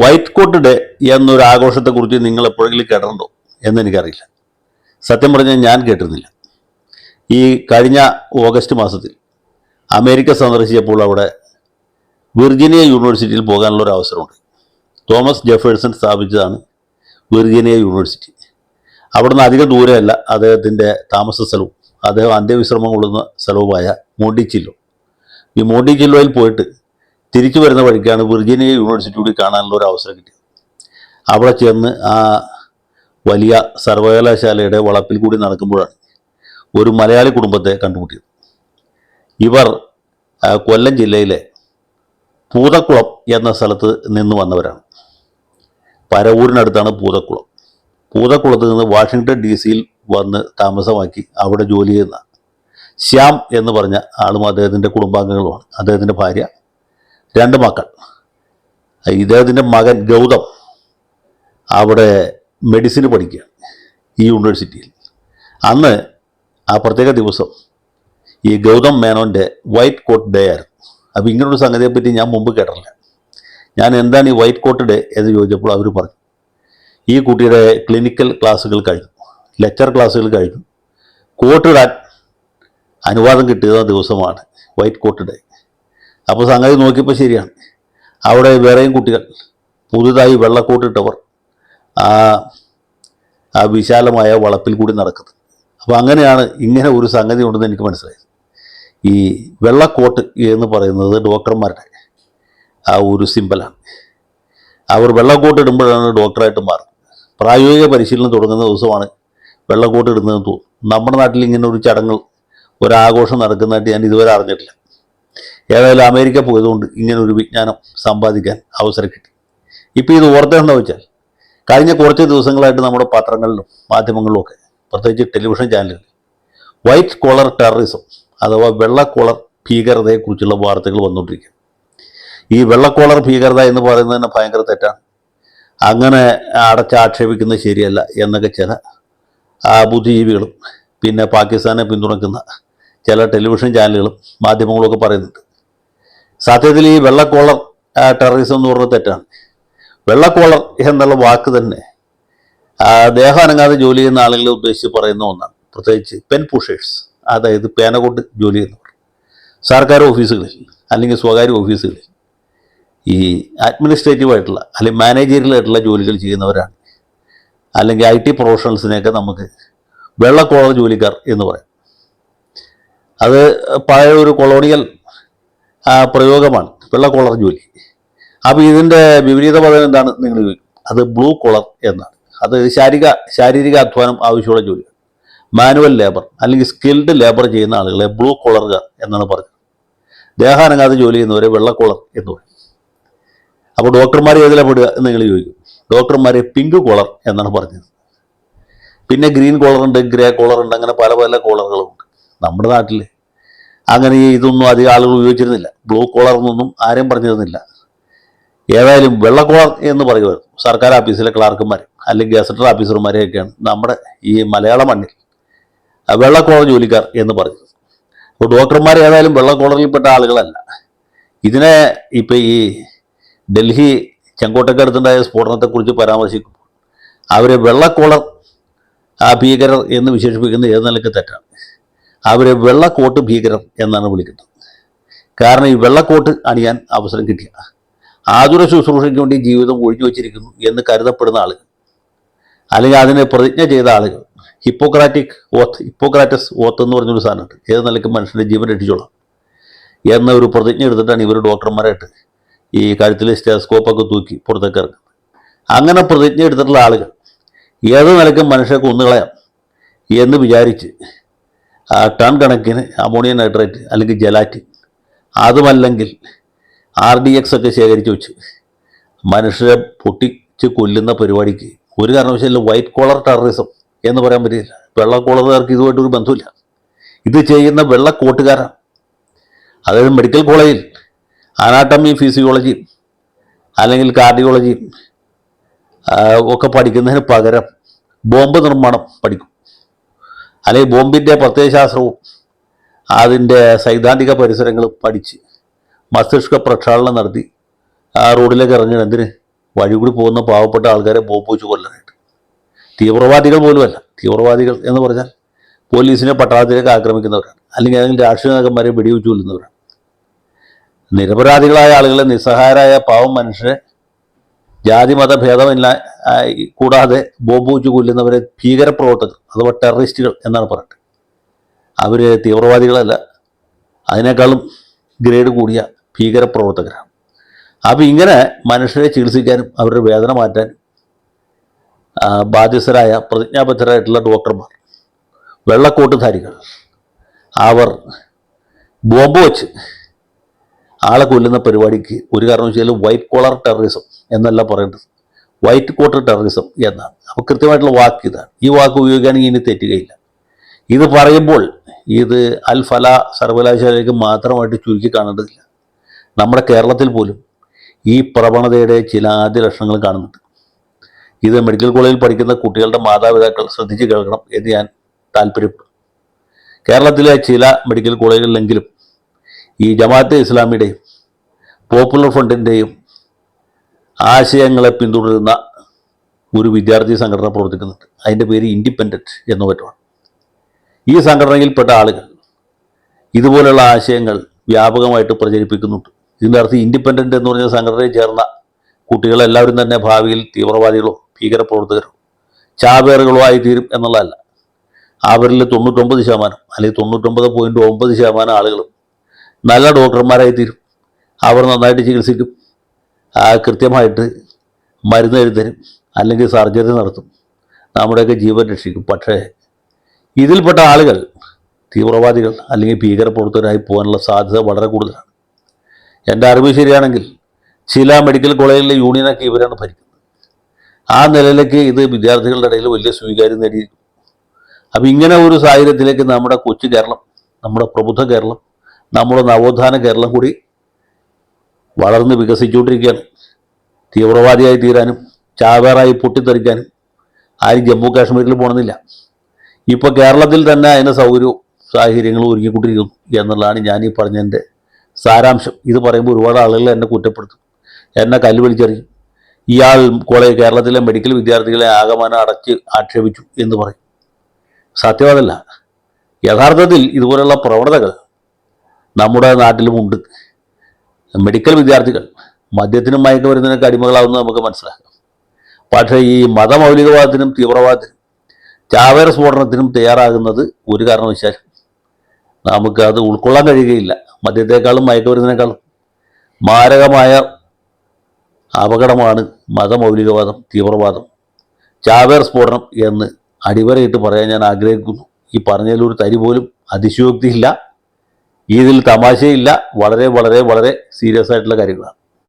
White coat day എന്നൊരു ആഘോഷത്തെക്കുറിച്ച് നിങ്ങൾ എപ്പോഴെങ്കിലും കേട്ടിട്ടുണ്ടോ എന്നെനിക്കറിയില്ല. സത്യം പറഞ്ഞാൽ ഞാൻ കേട്ടിരുന്നില്ല. ഈ കഴിഞ്ഞ ഓഗസ്റ്റ് മാസത്തിൽ അമേരിക്ക സന്ദർശിച്ചപ്പോൾ അവിടെ വിർജീനിയ യൂണിവേഴ്സിറ്റിയിൽ പോകാനുള്ളൊരു അവസരമുണ്ട്. തോമസ് ജെഫേഴ്സൺ സ്ഥാപിച്ചതാണ് വിർജീനിയ യൂണിവേഴ്സിറ്റി. അവിടുന്ന് അധികം ദൂരമല്ല അദ്ദേഹത്തിൻ്റെ താമസ സ്ഥലവും അദ്ദേഹം അന്ത്യവിശ്രമം കൊള്ളുന്ന സ്ഥലവുമായ മോണ്ടിച്ചില്ലോ. ഈ മോണ്ടിച്ചില്ലോയിൽ പോയിട്ട് തിരിച്ചു വരുന്ന വഴിക്കാണ് വിർജീനിയ യൂണിവേഴ്സിറ്റി കൂടി കാണാനുള്ള ഒരു അവസരം കിട്ടിയത്. അവിടെ ചെന്ന് ആ വലിയ സർവകലാശാലയുടെ വളപ്പിൽ കൂടി നടക്കുമ്പോഴാണ് ഒരു മലയാളി കുടുംബത്തെ കണ്ടുമുട്ടിയത്. ഇവർ കൊല്ലം ജില്ലയിലെ പൂതക്കുളം എന്ന സ്ഥലത്ത് നിന്ന് വന്നവരാണ്. പരവൂരിനടുത്താണ് പൂതക്കുളം. പൂതക്കുളത്ത് നിന്ന് വാഷിങ്ടൺ DC വന്ന് താമസമാക്കി അവിടെ ജോലി ചെയ്യുന്ന ശ്യാം എന്ന് പറഞ്ഞ ആളും അദ്ദേഹത്തിൻ്റെ കുടുംബാംഗങ്ങളുമാണ്. അദ്ദേഹത്തിൻ്റെ ഭാര്യ, 2 മക്കൾ. ഇദ്ദേഹത്തിൻ്റെ മകൻ ഗൗതം അവിടെ മെഡിസിന് പഠിക്കുകയാണ് ഈ യൂണിവേഴ്സിറ്റിയിൽ. അന്ന് ആ പ്രത്യേക ദിവസം ഈ ഗൗതം മേനോൻ്റെ വൈറ്റ് കോട്ട് ഡേ ആയിരുന്നു. അപ്പോൾ ഇങ്ങനൊരു സംഗതിയെപ്പറ്റി ഞാൻ മുമ്പ് കേട്ടിട്ടില്ല. ഞാൻ എന്താണ് ഈ വൈറ്റ് കോട്ട് ഡേ എന്ന് ചോദിച്ചപ്പോൾ അവർ പറഞ്ഞു, ഈ കുട്ടിയുടെ ക്ലിനിക്കൽ ക്ലാസ്സുകൾ കഴിഞ്ഞു, ലെക്ചർ ക്ലാസ്സുകൾ കഴിഞ്ഞു, കോട്ടിടാൻ അനുവാദം കിട്ടിയ ദിവസമാണ് വൈറ്റ് കോട്ട് ഡേ. അപ്പോൾ സംഗതി നോക്കിയപ്പോൾ ശരിയാണ്. അവിടെ വേറെയും കുട്ടികൾ പുതുതായി വെള്ളക്കോട്ടിട്ടവർ ആ വിശാലമായ വളപ്പിൽ കൂടി നടക്കുന്നത്. അപ്പോൾ അങ്ങനെയാണ് ഇങ്ങനെ ഒരു സംഗതി ഉണ്ടെന്ന് എനിക്ക് മനസ്സിലായത്. ഈ വെള്ളക്കോട്ട് എന്ന് പറയുന്നത് ഡോക്ടർമാരുടെ ആ ഒരു സിമ്പലാണ്. അവർ വെള്ളക്കോട്ട് ഇടുമ്പോഴാണ് ഡോക്ടറായിട്ട് മാറുന്നത്. പ്രായോഗിക പരിശീലനം തുടങ്ങുന്ന ദിവസമാണ് വെള്ളക്കോട്ട് ഇടുന്നതെന്ന് തോന്നുന്നു. നമ്മുടെ നാട്ടിൽ ഇങ്ങനെ ഒരു ചടങ്ങ്, ഒരാഘോഷം നടക്കുന്നതായിട്ട് ഞാൻ ഇതുവരെ അറിഞ്ഞിട്ടില്ല. ഏതായാലും അമേരിക്ക പോയതുകൊണ്ട് ഇങ്ങനെ ഒരു വിജ്ഞാനം സമ്പാദിക്കാൻ അവസരം കിട്ടി. ഇപ്പോൾ ഇത് ഓർത്തേണ്ടെന്ന് വെച്ചാൽ കഴിഞ്ഞ കുറച്ച് ദിവസങ്ങളായിട്ട് നമ്മുടെ പത്രങ്ങളിലും മാധ്യമങ്ങളിലും ഒക്കെ, പ്രത്യേകിച്ച് ടെലിവിഷൻ ചാനലുകളിൽ വൈറ്റ് കോളർ ടെററിസം അഥവാ വെള്ളക്കോളർ ഭീകരതയെക്കുറിച്ചുള്ള വാർത്തകൾ വന്നുകൊണ്ടിരിക്കുക. ഈ വെള്ളക്കോളർ ഭീകരത എന്ന് പറയുന്നത് തന്നെ ഭയങ്കര തെറ്റാണ്. അങ്ങനെ അടച്ചാക്ഷേപിക്കുന്നത് ശരിയല്ല എന്നൊക്കെ ചില ബുദ്ധിജീവികളും പിന്നെ പാകിസ്ഥാനെ പിന്തുണയ്ക്കുന്ന ചില ടെലിവിഷൻ ചാനലുകളും മാധ്യമങ്ങളൊക്കെ പറയുന്നുണ്ട്. സത്യത്തിൽ ഈ വെള്ളക്കോളർ ടെററിസം എന്ന് പറഞ്ഞത് തെറ്റാണ്. വെള്ളക്കോളർ എന്നുള്ള വാക്ക് തന്നെ ദേഹം അനങ്ങാതെ ജോലി ചെയ്യുന്ന ആളുകളെ ഉദ്ദേശിച്ച് പറയുന്ന ഒന്നാണ്. പ്രത്യേകിച്ച് പെൻ പുഷേഴ്സ്, അതായത് പേന കൊണ്ട് ജോലി ചെയ്യുന്നവർ സർക്കാർ ഓഫീസുകളിൽ അല്ലെങ്കിൽ സ്വകാര്യ ഓഫീസുകളിൽ ഈ അഡ്മിനിസ്ട്രേറ്റീവായിട്ടുള്ള അല്ലെങ്കിൽ മാനേജറിയലായിട്ടുള്ള ജോലികൾ ചെയ്യുന്നവരാണ്. അല്ലെങ്കിൽ IT പ്രൊഫഷണൽസിനെയൊക്കെ നമുക്ക് വെള്ളക്കോളർ ജോലിക്കാർ എന്ന് പറയാം. അത് പഴയ ഒരു കൊളോണിയൽ പ്രയോഗമാണ് വെള്ളക്കോളർ ജോലി. അപ്പോൾ ഇതിൻ്റെ വിപരീത പദം എന്താണ് നിങ്ങൾ ചോദിക്കും. അത് ബ്ലൂ കോളർ എന്നാണ്. അത് ശാരീരിക അധ്വാനം ആവശ്യമുള്ള ജോലിയാണ്. മാനുവൽ ലേബർ അല്ലെങ്കിൽ സ്കിൽഡ് ലേബർ ചെയ്യുന്ന ആളുകളെ ബ്ലൂ കോളറുകാർ എന്നാണ് പറഞ്ഞത്. ദേഹാനങ്ങാതെ ജോലി ചെയ്യുന്നവരെ വെള്ളക്കോളർ എന്ന് പറയും. അപ്പോൾ ഡോക്ടർമാർ ഏതിലാണ് പെടുക എന്ന് നിങ്ങൾ ചോദിക്കും. ഡോക്ടർമാരെ പിങ്ക് കോളർ എന്നാണ് പറഞ്ഞത്. പിന്നെ ഗ്രീൻ കോളറുണ്ട്, ഗ്രേ കോളറുണ്ട്, അങ്ങനെ പല പല കോളറുകളുമുണ്ട്. നമ്മുടെ നാട്ടിൽ അങ്ങനെ ഇതൊന്നും അധികം ആളുകൾ ഉപയോഗിച്ചിരുന്നില്ല. ബ്ലൂ കോളർ എന്നൊന്നും ആരെയും പറഞ്ഞിരുന്നില്ല. ഏതായാലും വെള്ളക്കോളർ എന്ന് പറയുമായിരുന്നു സർക്കാർ ഓഫീസിലെ ക്ലാർക്കുമാർ അല്ലെങ്കിൽ ഗസറ്റർ ഓഫീസർമാരെയൊക്കെയാണ് നമ്മുടെ ഈ മലയാള മണ്ണിൽ വെള്ളക്കോളർ ജോലിക്കാർ എന്ന് പറയുന്നത്. അപ്പോൾ ഡോക്ടർമാർ ഏതായാലും വെള്ളക്കോളറിൽപ്പെട്ട ആളുകളല്ല. ഇതിനെ ഇപ്പോൾ ഈ ഡൽഹി ചെങ്കോട്ടക്കടുത്തുണ്ടായ സ്ഫോടനത്തെക്കുറിച്ച് പരാമർശിക്കുമ്പോൾ അവരെ വെള്ളക്കോളർ ഭീകരർ എന്ന് വിശേഷിപ്പിക്കുന്നത് ഏത് നിലയ്ക്ക് തെറ്റാണ്. അവരെ വെള്ളക്കോട്ട് ഭീകരർ എന്നാണ് വിളിക്കുന്നത്. കാരണം ഈ വെള്ളക്കോട്ട് അണിയാൻ അവസരം കിട്ടിയ ആതുര ശുശ്രൂഷയ്ക്ക് വേണ്ടി ജീവിതം ഒഴിഞ്ഞു വച്ചിരിക്കുന്നു എന്ന് കരുതപ്പെടുന്ന ആളുകൾ, അല്ലെങ്കിൽ അതിനെ പ്രതിജ്ഞ ചെയ്ത ആളുകൾ, ഹിപ്പോക്രാറ്റസ് ഓത്ത് എന്ന് പറഞ്ഞൊരു സാധനമുണ്ട്. ഏത് നിലയ്ക്ക് മനുഷ്യൻ്റെ ജീവൻ രക്ഷിച്ചോളാം എന്ന ഒരു പ്രതിജ്ഞ എടുത്തിട്ടാണ് ഇവർ ഡോക്ടർമാരായിട്ട് ഈ കഴുത്തിൽ സ്റ്റെതസ്കോപ്പൊക്കെ തൂക്കി പുറത്തേക്ക് ഇറങ്ങുന്നത്. അങ്ങനെ പ്രതിജ്ഞ എടുത്തിട്ടുള്ള ആളുകൾ ഏത് നിലയ്ക്കും മനുഷ്യരെ കൊന്നുകളയാം എന്ന് വിചാരിച്ച് ടൺ കണക്കിന് അമോണിയം നൈട്രേറ്റ് അല്ലെങ്കിൽ ജലാറ്റിൻ, അതുമല്ലെങ്കിൽ RDX ഒക്കെ ശേഖരിച്ച് വെച്ച് മനുഷ്യരെ പൊട്ടിച്ച് കൊല്ലുന്ന പരിപാടിക്ക് ഒരു കാരണവശാലും വൈറ്റ് കോളർ ടെററിസം എന്ന് പറയാൻ പറ്റില്ല. വെള്ളക്കോളറുകാർക്ക് ഇതുമായിട്ടൊരു ബന്ധമില്ല. ഇത് ചെയ്യുന്ന വെള്ളക്കോട്ടുകാരാണ്. അതായത് മെഡിക്കൽ കോളേജിൽ അനാട്ടമി, ഫിസിയോളജിയും അല്ലെങ്കിൽ കാർഡിയോളജിയും ഒക്കെ പഠിക്കുന്നതിന് പകരം ബോംബ് നിർമ്മാണം പഠിക്കും. അല്ലെങ്കിൽ ബോംബിൻ്റെ പ്രത്യയശാസ്ത്രവും അതിൻ്റെ സൈദ്ധാന്തിക പരിസരങ്ങളും പഠിച്ച് മസ്തിഷ്ക പ്രക്ഷാളനം നടത്തി റോഡിലേക്ക് ഇറങ്ങുക. എന്തിന്? വഴി കൂടി പോകുന്ന പാവപ്പെട്ട ആൾക്കാരെ ബോംബ് വെച്ച് കൊല്ലാനായിട്ട്. തീവ്രവാദികൾ പോലുമല്ല. തീവ്രവാദികൾ എന്ന് പറഞ്ഞാൽ പോലീസിനെ പട്ടാളത്തിലേക്ക് ആക്രമിക്കുന്നവരാണ്, അല്ലെങ്കിൽ ഏതെങ്കിലും രാഷ്ട്രീയ നേതാക്കന്മാരെ വെടിവെച്ച് കൊല്ലുന്നവരാണ്. നിരപരാധികളായ ആളുകളെ, നിസ്സഹായരായ പാവം മനുഷ്യരെ ജാതി മത ഭേദമില്ല കൂടാതെ ബോംബ് വെച്ച് കൊല്ലുന്നവരെ ഭീകരപ്രവർത്തകർ അഥവാ ടെററിസ്റ്റുകൾ എന്നാണ് പറയുന്നത്. അവർ തീവ്രവാദികളല്ല, അതിനേക്കാളും ഗ്രേഡ് കൂടിയ ഭീകരപ്രവർത്തകരാണ്. അപ്പോൾ ഇങ്ങനെ മനുഷ്യരെ ചികിത്സിക്കാനും അവരുടെ വേദന മാറ്റാനും ബാധ്യസ്ഥരായ പ്രതിജ്ഞാബദ്ധരായിട്ടുള്ള ഡോക്ടർമാർ, വെള്ളക്കോട്ടുധാരികൾ, അവർ ബോംബ് വെച്ച് ആളെ കൊല്ലുന്ന പരിപാടിക്ക് ഒരു കാരണവശാലും വൈറ്റ് കോളർ ടെററിസം എന്നല്ല പറയേണ്ടത്, വൈറ്റ് കോട്ടർ ടെററിസം എന്നാണ്. അപ്പോൾ കൃത്യമായിട്ടുള്ള വാക്ക് ഇതാണ്. ഈ വാക്ക് ഉപയോഗിക്കുകയാണെങ്കിൽ ഇനി തെറ്റുകയില്ല. ഇത് പറയുമ്പോൾ ഇത് അൽ ഫല സർവകലാശാലയ്ക്ക് മാത്രമായിട്ട് ചുരുക്കി കാണേണ്ടതില്ല. നമ്മുടെ കേരളത്തിൽ പോലും ഈ പ്രവണതയുടെ ചില ആദ്യ ലക്ഷണങ്ങൾ കാണുന്നുണ്ട്. ഇത് മെഡിക്കൽ കോളേജിൽ പഠിക്കുന്ന കുട്ടികളുടെ മാതാപിതാക്കൾ ശ്രദ്ധിച്ച് കേൾക്കണം എന്ന് ഞാൻ താല്പര്യപ്പെടും. കേരളത്തിലെ ചില മെഡിക്കൽ കോളേജുകളിലെങ്കിലും ഈ ജമാഅത്തെ ഇസ്ലാമിയുടെയും പോപ്പുലർ ഫ്രണ്ടിൻ്റെയും ആശയങ്ങളെ പിന്തുടരുന്ന ഒരു വിദ്യാർത്ഥി സംഘടന പ്രവർത്തിക്കുന്നുണ്ട്. അതിൻ്റെ പേര് ഇൻഡിപെൻഡൻറ്റ് എന്ന മറ്റുമാണ്. ഈ സംഘടനയിൽപ്പെട്ട ആളുകൾ ഇതുപോലുള്ള ആശയങ്ങൾ വ്യാപകമായിട്ട് പ്രചരിപ്പിക്കുന്നുണ്ട്. ഇതിൻ്റെ അർത്ഥം ഇൻഡിപെൻഡൻ്റ് എന്ന് പറഞ്ഞ സംഘടനയിൽ ചേർന്ന കുട്ടികളെല്ലാവരും തന്നെ ഭാവിയിൽ തീവ്രവാദികളോ ഭീകരപ്രവർത്തകരോ ചാവേറുകളോ ആയിത്തീരും എന്നുള്ളതല്ല. അവരിൽ 99% അല്ലെങ്കിൽ 99.9% ആളുകളും നല്ല ഡോക്ടർമാരായി തീരും. അവർ നന്നായിട്ട് ചികിത്സിക്കും, കൃത്യമായിട്ട് മരുന്ന് എഴുതരും, അല്ലെങ്കിൽ സർജറി നടത്തും, നമ്മുടെയൊക്കെ ജീവൻ രക്ഷിക്കും. പക്ഷേ ഇതിൽപ്പെട്ട ആളുകൾ തീവ്രവാദികൾ അല്ലെങ്കിൽ ഭീകരപ്രവർത്തകരായി പോകാനുള്ള സാധ്യത വളരെ കൂടുതലാണ്. എൻ്റെ അറിവ് ശരിയാണെങ്കിൽ ചില മെഡിക്കൽ കോളേജിലെ യൂണിയനൊക്കെ ഇവരാണ് ഭരിക്കുന്നത്. ആ നിലയിലേക്ക് ഇത് വിദ്യാർത്ഥികളുടെ ഇടയിൽ വലിയ സ്വീകാര്യം നേടിയിരിക്കും. അപ്പം ഇങ്ങനെ ഒരു സാഹചര്യത്തിലേക്ക് നമ്മുടെ കൊച്ചു കേരളം, നമ്മുടെ പ്രബുദ്ധ കേരളം, നമ്മുടെ നവോത്ഥാന കേരളം കൂടി വളർന്ന് വികസിച്ചുകൊണ്ടിരിക്കുകയാണ്. തീവ്രവാദിയായി തീരാനും ചാവേറായി പൊട്ടിത്തെറിക്കാനും ആരും ജമ്മു കാശ്മീരിൽ പോകണമെന്നില്ല. ഇപ്പോൾ കേരളത്തിൽ തന്നെ അതിന് സൗകര്യവും സാഹചര്യങ്ങളും ഒരുക്കിക്കൊണ്ടിരിക്കുന്നു എന്നുള്ളതാണ് ഞാൻ ഈ പറഞ്ഞതിൻ്റെ സാരാംശം. ഇത് പറയുമ്പോൾ ഒരുപാട് ആളുകൾ എന്നെ കുറ്റപ്പെടുത്തും, എന്നെ കല്ല് വിളിച്ചറിയും. ഇയാൾ കേരളത്തിലെ മെഡിക്കൽ വിദ്യാർത്ഥികളെ ആകമാനം അടച്ച് ആക്ഷേപിച്ചു എന്ന് പറയും. സത്യമതല്ല. യഥാർത്ഥത്തിൽ ഇതുപോലുള്ള പ്രവണതകൾ നമ്മുടെ നാട്ടിലുമുണ്ട്. മെഡിക്കൽ വിദ്യാർത്ഥികൾ മദ്യത്തിനും മയക്കുമരുന്നിനൊക്കെ അടിമകളാവുന്നത് നമുക്ക് മനസ്സിലാക്കാം. പക്ഷേ ഈ മതമൗലികവാദത്തിനും തീവ്രവാദത്തിനും ചാവേർ സ്ഫോടനത്തിനും തയ്യാറാകുന്നത് ഒരു കാരണവശാലും നമുക്കത് ഉൾക്കൊള്ളാൻ കഴിയുകയില്ല. മദ്യത്തെക്കാളും മയക്കുമരുന്നിനേക്കാളും മാരകമായ അപകടമാണ് മതമൗലികവാദം, തീവ്രവാദം, ചാവേർ സ്ഫോടനം എന്ന് അടിവരയിട്ട് പറയാൻ ഞാൻ ആഗ്രഹിക്കുന്നു. ഈ പറഞ്ഞതിലൊരു തരി പോലും അതിശയോക്തിയില്ല, ഇതിൽ തമാശയില്ല. വളരെ വളരെ വളരെ സീരിയസ് ആയിട്ടുള്ള കാര്യങ്ങളാണ്.